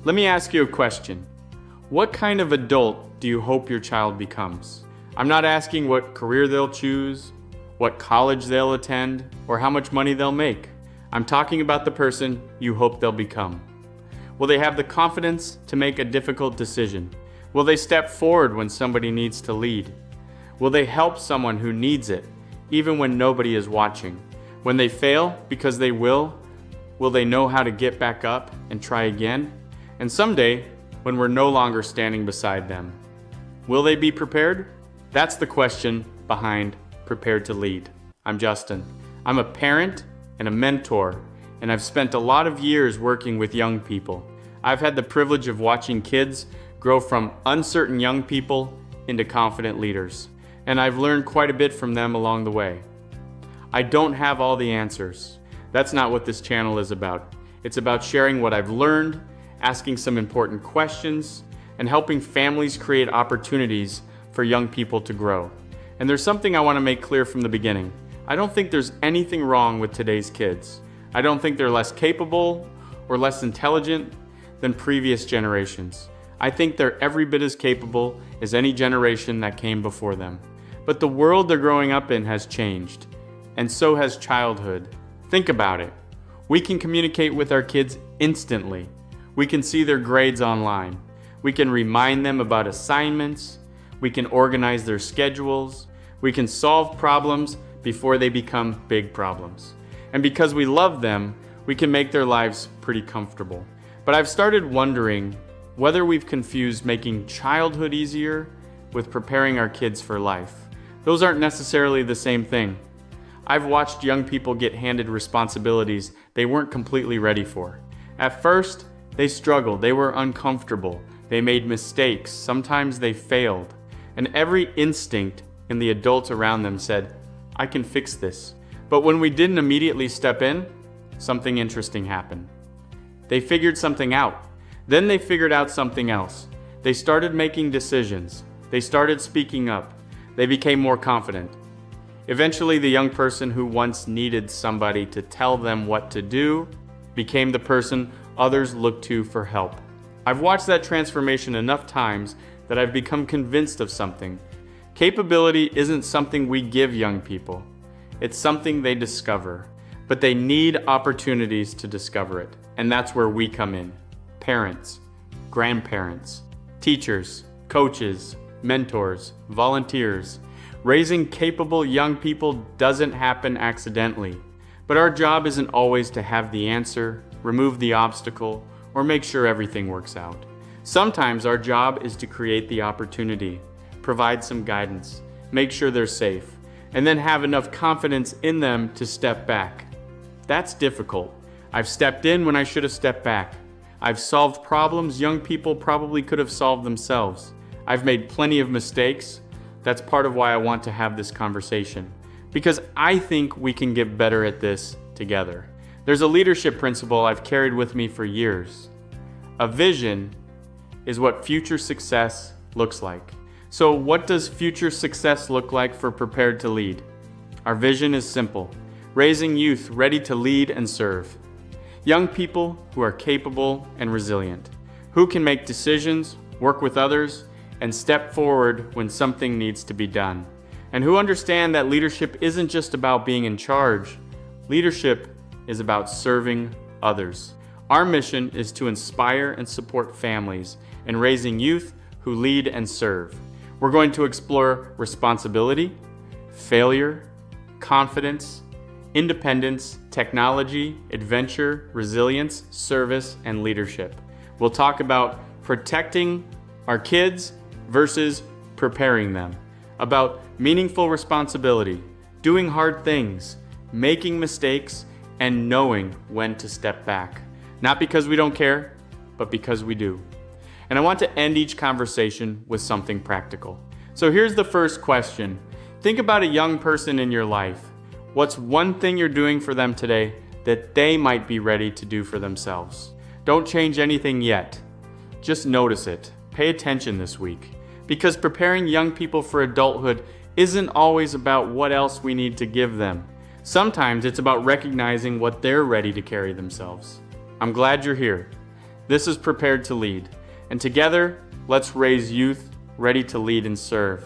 Let me ask you a question. What kind of adult do you hope your child becomes? I'm not asking what career they'll choose, what college they'll attend, or how much money they'll make. I'm talking about the person you hope they'll become. Will they have the confidence to make a difficult decision? Will they step forward when somebody needs to lead? Will they help someone who needs it, even when nobody is watching? When they fail, because they will they know how to get back up and try again? And someday, when we're no longer standing beside them, will they be prepared? That's the question behind Prepared to Lead. I'm Justin. I'm a parent and a mentor, and I've spent a lot of years working with young people. I've had the privilege of watching kids grow from uncertain young people into confident leaders, and I've learned quite a bit from them along the way. I don't have all the answers. That's not what this channel is about. It's about sharing what I've learned, asking some important questions, and helping families create opportunities for young people to grow. And there's something I want to make clear from the beginning. I don't think there's anything wrong with today's kids. I don't think they're less capable or less intelligent than previous generations. I think they're every bit as capable as any generation that came before them. But the world they're growing up in has changed, and so has childhood. Think about it. We can communicate with our kids instantly. We can see their grades online. We can remind them about assignments. We can organize their schedules. We can solve problems before they become big problems. And because we love them, we can make their lives pretty comfortable. But I've started wondering whether we've confused making childhood easier with preparing our kids for life. Those aren't necessarily the same thing. I've watched young people get handed responsibilities they weren't completely ready for. At first, they struggled, they were uncomfortable, they made mistakes, sometimes they failed. And every instinct in the adults around them said, I can fix this. But when we didn't immediately step in, something interesting happened. They figured something out. Then they figured out something else. They started making decisions. They started speaking up. They became more confident. Eventually, the young person who once needed somebody to tell them what to do became the person others looked to for help. I've watched that transformation enough times that I've become convinced of something. Capability isn't something we give young people. It's something they discover. But they need opportunities to discover it. And that's where we come in. Parents, grandparents, teachers, coaches, mentors, volunteers. Raising capable young people doesn't happen accidentally. But our job isn't always to have the answer, remove the obstacle, or make sure everything works out. Sometimes our job is to create the opportunity, provide some guidance, make sure they're safe, and then have enough confidence in them to step back. That's difficult. I've stepped in when I should have stepped back. I've solved problems young people probably could have solved themselves. I've made plenty of mistakes. That's part of why I want to have this conversation, because I think we can get better at this together. There's a leadership principle I've carried with me for years. A vision is what future success looks like. So what does future success look like for Prepared to Lead? Our vision is simple: raising youth ready to lead and serve. Young people who are capable and resilient, who can make decisions, work with others, and step forward when something needs to be done, and who understand that leadership isn't just about being in charge. Leadership is about serving others. Our mission is to inspire and support families in raising youth who lead and serve. We're going to explore responsibility, failure, confidence, independence, technology, adventure, resilience, service, and leadership. We'll talk about protecting our kids versus preparing them, about meaningful responsibility, doing hard things, making mistakes, and knowing when to step back. Not because we don't care, but because we do. And I want to end each conversation with something practical. So here's the first question. Think about a young person in your life. What's one thing you're doing for them today that they might be ready to do for themselves? Don't change anything yet. Just notice it. Pay attention this week. Because preparing young people for adulthood isn't always about what else we need to give them. Sometimes it's about recognizing what they're ready to carry themselves. I'm glad you're here. This is Prepared to Lead. And together, let's raise youth ready to lead and serve.